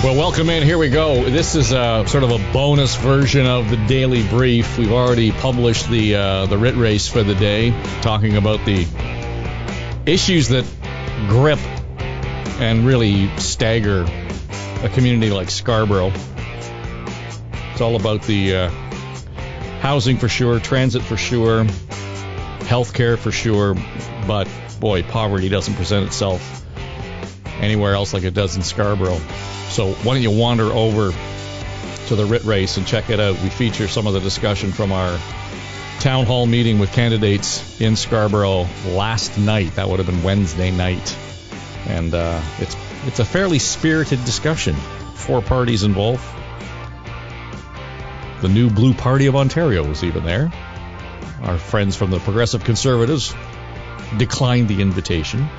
Well, welcome in. Here we go. This is sort of a bonus version of the Daily Brief. We've already published the RIT race for the day, talking about the issues that grip and really stagger a community like Scarborough. It's all about the housing for sure, transit for sure, healthcare for sure, but boy, poverty doesn't present itself anywhere else like it does in Scarborough. So why don't you wander over to the RIT race and check it out. We feature some of the discussion from our town hall meeting with candidates in Scarborough last night. That would have been Wednesday night. And it's a fairly spirited discussion. 4 parties involved. The new Blue Party of Ontario was even there. Our friends from the Progressive Conservatives declined the invitation.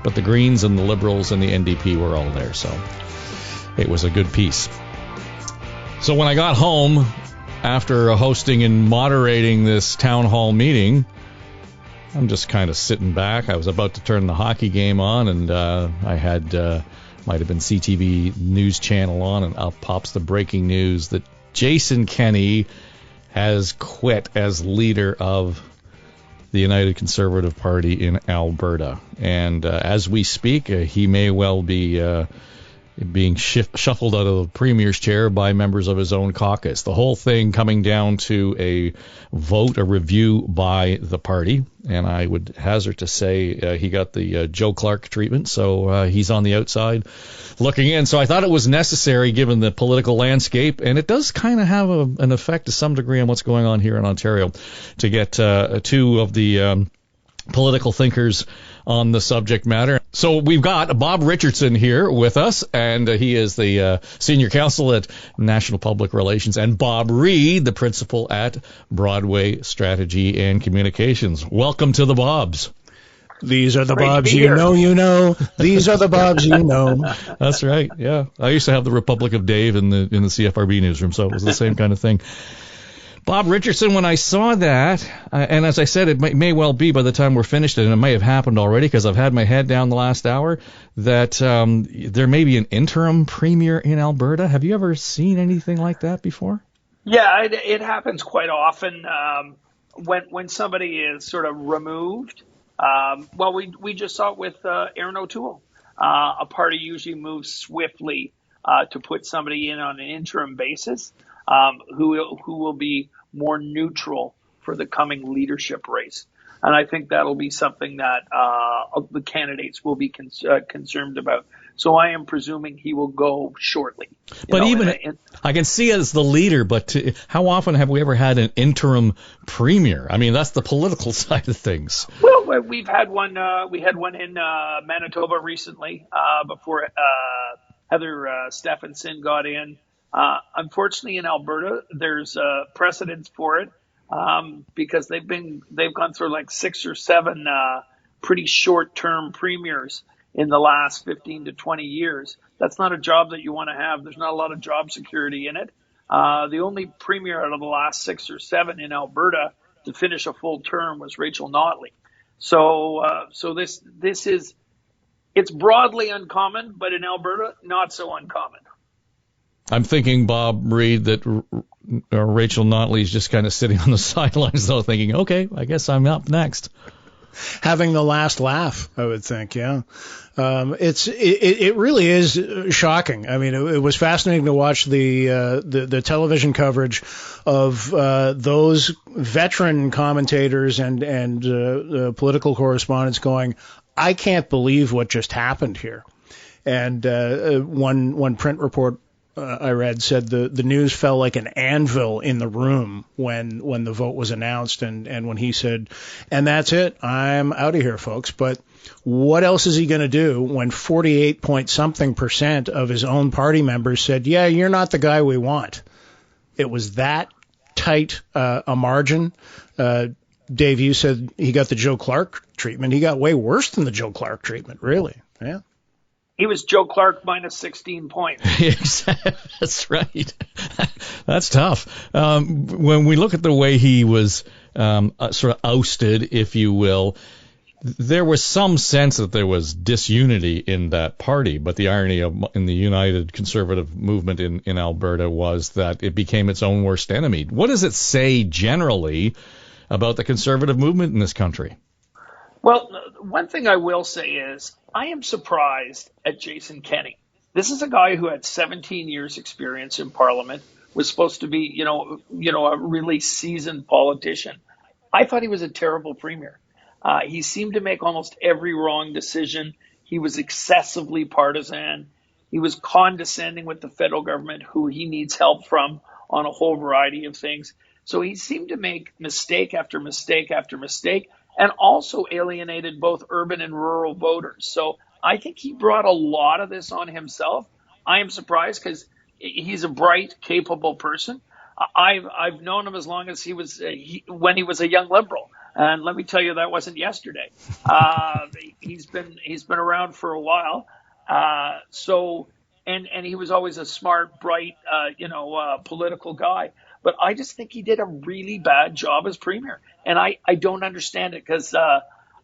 But the Greens and the Liberals and the NDP were all there, so it was a good piece. So when I got home, after hosting and moderating this town hall meeting, I'm just kind of sitting back. I was about to turn the hockey game on, and I had, might have been CTV News Channel on, and up pops the breaking news that Jason Kenney has quit as leader of the United Conservative Party in Alberta. And as we speak, he may well be being shuffled out of the Premier's chair by members of his own caucus. The whole thing coming down to a vote, a review by the party. And I would hazard to say he got the Joe Clark treatment, so he's on the outside looking in. So I thought it was necessary given the political landscape, and it does kind of have an effect to some degree on what's going on here in Ontario, to get 2 of the political thinkers on the subject matter. So we've got Bob Richardson here with us, and he is the senior counsel at National Public Relations, and Bob Reid, the principal at Broadway Strategy and Communications. Welcome to the Bobs. These are the Bobs you know. These are the Bobs you know. That's right, yeah. I used to have the Republic of Dave in the CFRB newsroom, so it was the same kind of thing. Bob Richardson, when I saw that, and as I said, it may well be by the time we're finished, and it may have happened already because I've had my head down the last hour, that there may be an interim premier in Alberta. Have you ever seen anything like that before? Yeah, it happens quite often when somebody is sort of removed. Well, we just saw it with Aaron O'Toole. A party usually moves swiftly to put somebody in on an interim basis. Who will be more neutral for the coming leadership race. And I think that'll be something that the candidates will be concerned about. So I am presuming he will go shortly. But I can see it as the leader, but how often have we ever had an interim premier? I mean, that's the political side of things. Well, we've had one. We had one in Manitoba recently before Heather Stephenson got in. Unfortunately, in Alberta, there's precedence for it because they've gone through like 6 or 7 pretty short-term premiers in the last 15 to 20 years. That's not a job that you want to have. There's not a lot of job security in it. The only premier out of the last 6 or 7 in Alberta to finish a full term was Rachel Notley. So this is, it's broadly uncommon, but in Alberta, not so uncommon. I'm thinking, Bob Reid, that Rachel Notley is just kind of sitting on the sidelines, though, thinking, okay, I guess I'm up next. Having the last laugh, I would think, yeah. It really is shocking. I mean, it was fascinating to watch the television coverage of those veteran commentators and political correspondents going, I can't believe what just happened here. And one print report I read said the news fell like an anvil in the room when the vote was announced and when he said, and that's it, I'm out of here, folks. But what else is he going to do when 48-point-something% of his own party members said, yeah, you're not the guy we want? It was that tight a margin. Dave, you said he got the Joe Clark treatment. He got way worse than the Joe Clark treatment, really. Yeah. He was Joe Clark minus 16 points. That's right. That's tough. When we look at the way he was sort of ousted, if you will, There was some sense that there was disunity in that party, but the irony in the United Conservative Movement in Alberta was that it became its own worst enemy. What does it say generally about the Conservative movement in this country? Well, one thing I will say is I am surprised at Jason Kenney. This is a guy who had 17 years experience in Parliament, was supposed to be, a really seasoned politician. I thought he was a terrible premier. He seemed to make almost every wrong decision. He was excessively partisan. He was condescending with the federal government, who he needs help from on a whole variety of things. So he seemed to make mistake after mistake after mistake, and also alienated both urban and rural voters. So I think he brought a lot of this on himself. I am surprised because he's a bright, capable person. I've known him as long as when he was a young Liberal. And let me tell you, that wasn't yesterday. He's been around for a while. And he was always a smart, bright, political guy. But I just think he did a really bad job as premier. And I don't understand it because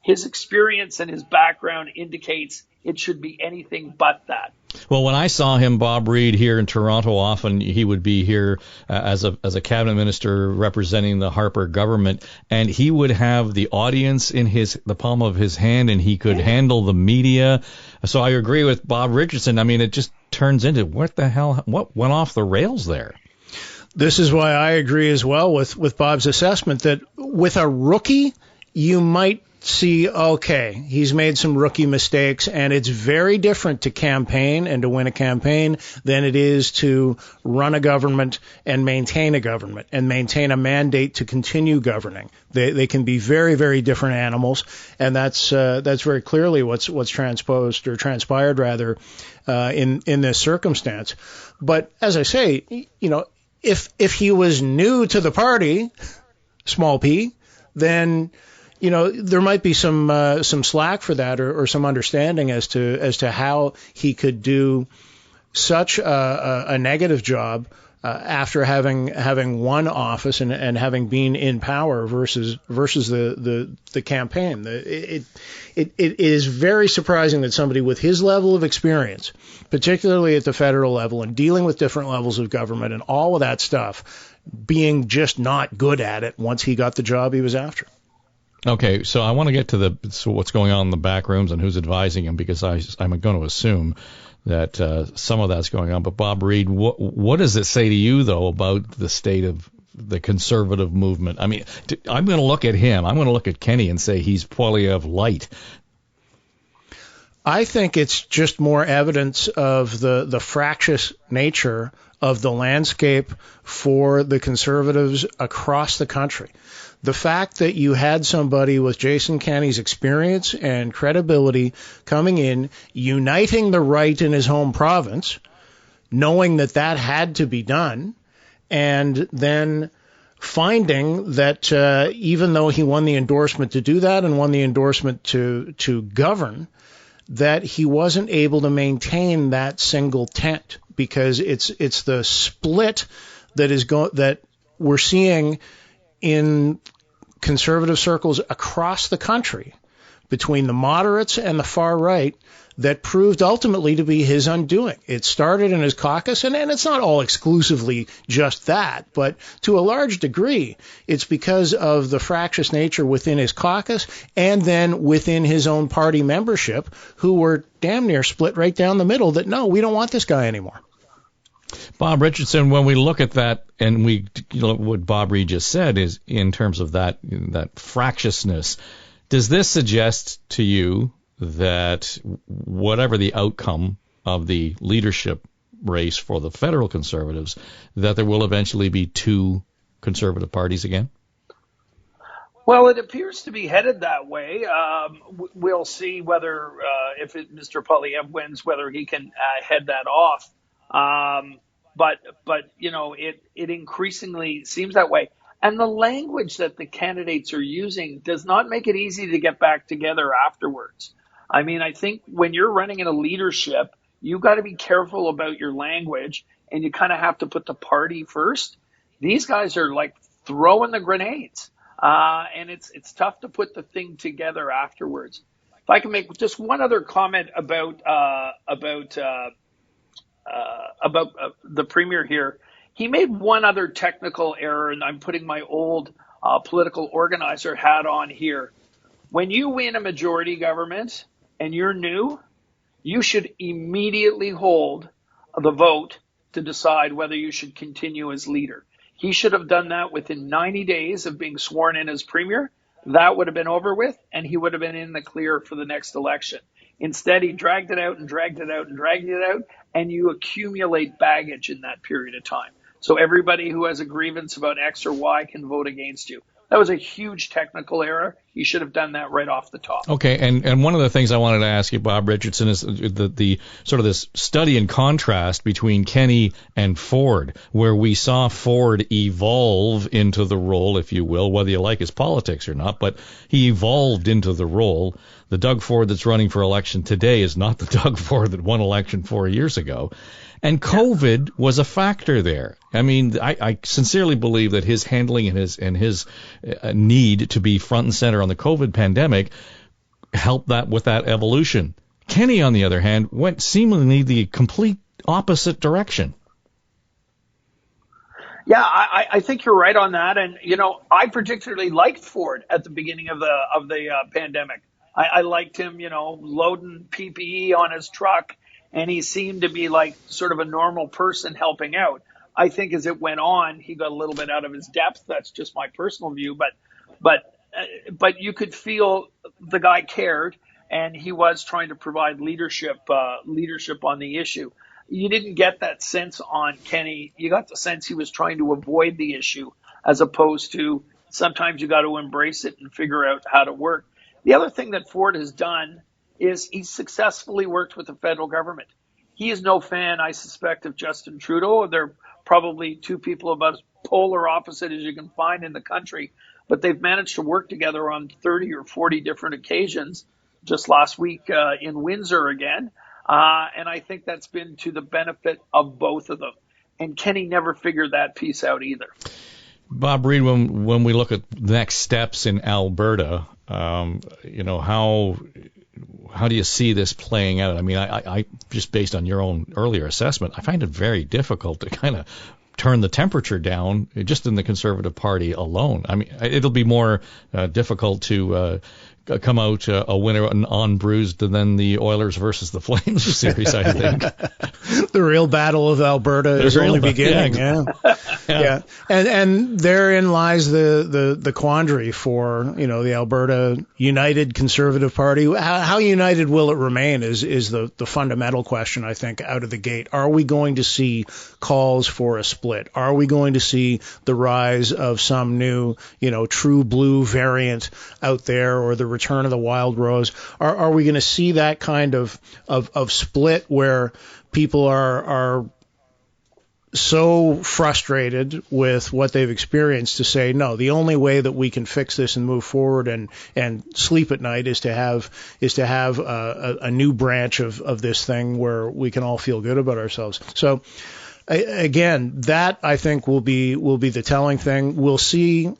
his experience and his background indicates it should be anything but that. Well, when I saw him, Bob Reid, here in Toronto, often he would be here as a cabinet minister representing the Harper government, and he would have the audience in the palm of his hand, and he could handle the media. So I agree with Bob Richardson. I mean, it just turns into what went off the rails there? This is why I agree as well with Bob's assessment that with a rookie, you might see, okay, he's made some rookie mistakes, and it's very different to campaign and to win a campaign than it is to run a government and maintain a government and maintain a mandate to continue governing. They can be very, very different animals, and that's very clearly what's transpired rather in this circumstance. But as I say, if he was new to the party, small p, then there might be some slack for that, or some understanding as to how he could do such a negative job after having won office and having been in power versus the campaign. It is very surprising that somebody with his level of experience, particularly at the federal level and dealing with different levels of government and all of that stuff, being just not good at it once he got the job he was after. Okay, so I want to get to what's going on in the back rooms and who's advising him, because I'm going to assume that some of that's going on. But Bob Reid, what does it say to you, though, about the state of the Conservative movement? I mean, I'm going to look at him. I'm going to look at Kenney and say he's Poilievre light. I think it's just more evidence of the fractious nature of the landscape for the Conservatives across the country. The fact that you had somebody with Jason Kenney's experience and credibility coming in, uniting the right in his home province, knowing that had to be done, and then finding that even though he won the endorsement to do that and won the endorsement to govern, that he wasn't able to maintain that single tent, because it's the split that we're seeing in conservative circles across the country between the moderates and the far right that proved ultimately to be his undoing. It started in his caucus, and it's not all exclusively just that, but to a large degree, it's because of the fractious nature within his caucus and then within his own party membership, who were damn near split right down the middle that, no, we don't want this guy anymore. Bob Richardson, when we look at that, and what Bob Reid just said is in terms of that fractiousness, does this suggest to you that whatever the outcome of the leadership race for the federal Conservatives, that there will eventually be two Conservative parties again? Well, it appears to be headed that way. We'll see whether, if Mr. Poilievre wins, whether he can head that off. But it increasingly seems that way. And the language that the candidates are using does not make it easy to get back together afterwards. I mean, I think when you're running in a leadership, you got to be careful about your language, and you kind of have to put the party first. These guys are like throwing the grenades. and it's tough to put the thing together afterwards. If I can make just one other comment about the premier here, he made one other technical error, and I'm putting my old political organizer hat on here. When you win a majority government and you're new, you should immediately hold the vote to decide whether you should continue as leader. He should have done that within 90 days of being sworn in as premier. That would have been over with, and he would have been in the clear for the next election. Instead, he dragged it out and dragged it out and dragged it out, and you accumulate baggage in that period of time. So everybody who has a grievance about X or Y can vote against you. That was a huge technical error. He should have done that right off the top. Okay, and one of the things I wanted to ask you, Bob Richardson, is the sort of this study and contrast between Kenney and Ford, where we saw Ford evolve into the role, if you will, whether you like his politics or not, but he evolved into the role. The Doug Ford that's running for election today is not the Doug Ford that won election 4 years ago. And COVID was a factor there. I mean, I sincerely believe that his handling and his need to be front and center on the COVID pandemic helped that with that evolution. Kenney, on the other hand, went seemingly the complete opposite direction. Yeah, I think you're right on that. And, you know, I particularly liked Ford at the beginning of the pandemic. I liked him, you know, loading PPE on his truck, and he seemed to be like sort of a normal person helping out. I think as it went on, he got a little bit out of his depth. That's just my personal view, but you could feel the guy cared, and he was trying to provide leadership on the issue. You didn't get that sense on Kenney. You got the sense he was trying to avoid the issue, as opposed to sometimes you got to embrace it and figure out how to work. The other thing that Ford has done is he's successfully worked with the federal government. He is no fan, I suspect, of Justin Trudeau. They're probably two people about as polar opposite as you can find in the country, but they've managed to work together on 30 or 40 different occasions, just last week in Windsor again. And I think that's been to the benefit of both of them. And Kenney never figured that piece out either. Bob Reid, when we look at next steps in Alberta, you know, how do you see this playing out? I mean, I just based on your own earlier assessment, I find it very difficult to kind of turn the temperature down just in the Conservative Party alone. I mean, it'll be more difficult to come out a winner unbruised than the Oilers versus the Flames series, I think. The real battle of Alberta is only beginning. Yeah. And therein lies the quandary for, you know, the Alberta United Conservative Party. How united will it remain is the fundamental question, I think, out of the gate. Are we going to see calls for a split? Are we going to see the rise of some new, you know, true blue variant out there, or the return of the wild rose? Are we going to see that kind of split where people are so frustrated with what they've experienced to say, no, the only way that we can fix this and move forward and sleep at night is to have a new branch of this thing where we can all feel good about ourselves. So again, that I think will be the telling thing. We'll see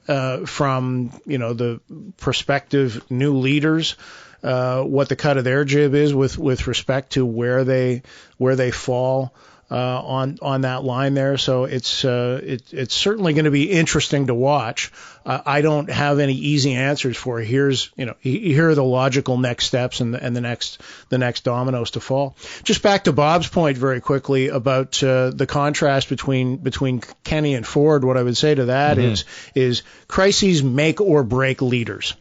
from, you know, the prospective new leaders what the cut of their jib is with respect to where they fall on that line there. So it's certainly going to be interesting to watch. I don't have any easy answers for it. Here are the logical next steps and the next dominoes to fall. Just back to Bob's point very quickly about the contrast between Kenney and Ford. What I would say to that is crises make or break leaders.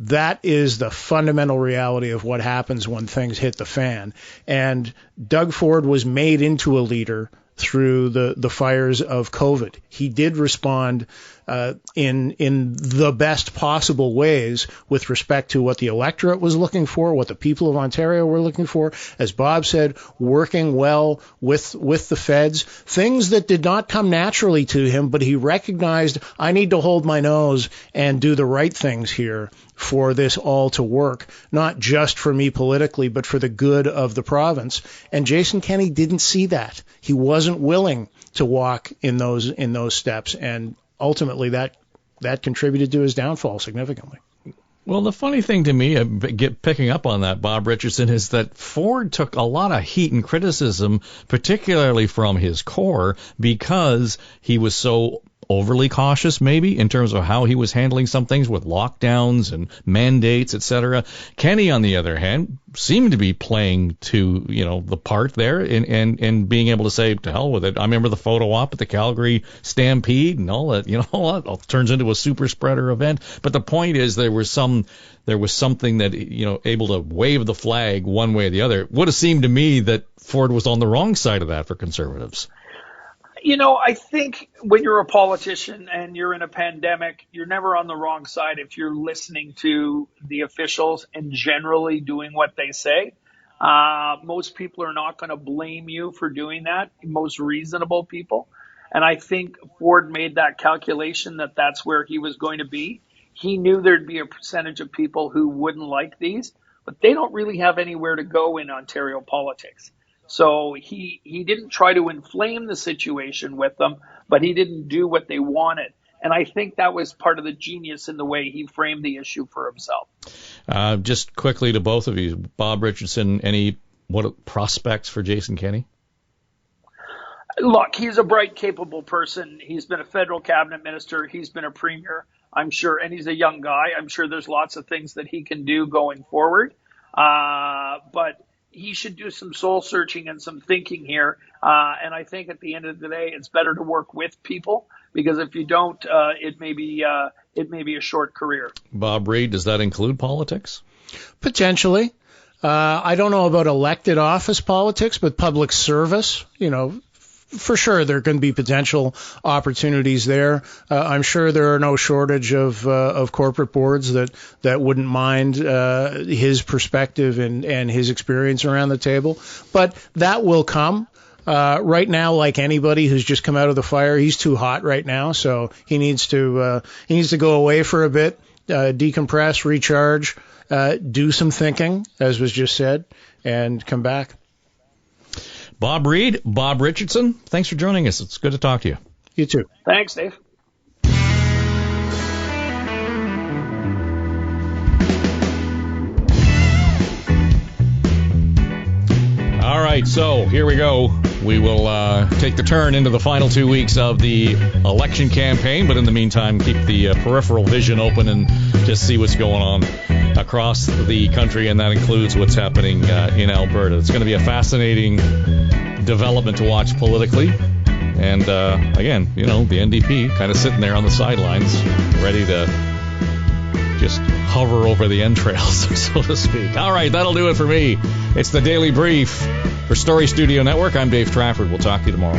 That is the fundamental reality of what happens when things hit the fan. And Doug Ford was made into a leader through the fires of COVID. He did respond in the best possible ways with respect to what the electorate was looking for, what the people of Ontario were looking for. As Bob said, working well with the feds, things that did not come naturally to him, but he recognized, I need to hold my nose and do the right things here for this all to work, not just for me politically, but for the good of the province. And Jason Kenney didn't see that. He wasn't willing to walk in those steps, and ultimately that that contributed to his downfall significantly. Well, the funny thing to me, picking up on that, Bob Richardson, is that Ford took a lot of heat and criticism, particularly from his core, because he was so overly cautious, maybe, in terms of how he was handling some things with lockdowns and mandates, etc. Kenney, on the other hand, seemed to be playing to, the part there and being able to say, to hell with it. I remember the photo op at the Calgary Stampede and all that, all that turns into a super spreader event. But the point is there was something that, able to wave the flag one way or the other. It would have seemed to me that Ford was on the wrong side of that for Conservatives. I think when you're a politician and you're in a pandemic, you're never on the wrong side if you're listening to the officials and generally doing what they say. Most people are not going to blame you for doing that, most reasonable people. And I think Ford made that calculation that that's where he was going to be. He knew there'd be a percentage of people who wouldn't like these, but they don't really have anywhere to go in Ontario politics. So he didn't try to inflame the situation with them, but he didn't do what they wanted. And I think that was part of the genius in the way he framed the issue for himself. Just quickly to both of you, Bob Richardson, what prospects for Jason Kenney? Look, he's a bright, capable person. He's been a federal cabinet minister. He's been a premier, I'm sure, and he's a young guy. I'm sure there's lots of things that he can do going forward. But he should do some soul searching and some thinking here. And I think at the end of the day, it's better to work with people, because if you don't, it may be a short career. Bob Reid, does that include politics? Potentially. I don't know about elected office politics, but public service, for sure there can be potential opportunities there. I'm sure there are no shortage of corporate boards that wouldn't mind his perspective and his experience around the table. But that will come. Right now, like anybody who's just come out of the fire, he's too hot right now, so he needs to go away for a bit, decompress, recharge, do some thinking, as was just said, and come back. Bob Reid, Bob Richardson, thanks for joining us. It's good to talk to you. You too. Thanks, Dave. All right, so here we go. We will take the turn into the final 2 weeks of the election campaign, but in the meantime, keep the peripheral vision open and just see what's going on across the country, and that includes what's happening in Alberta. It's going to be a fascinating development to watch politically. And again, the NDP kind of sitting there on the sidelines, ready to just hover over the entrails, so to speak. All right, that'll do it for me. It's the Daily Brief for Story Studio Network. I'm Dave Trafford. We'll talk to you tomorrow.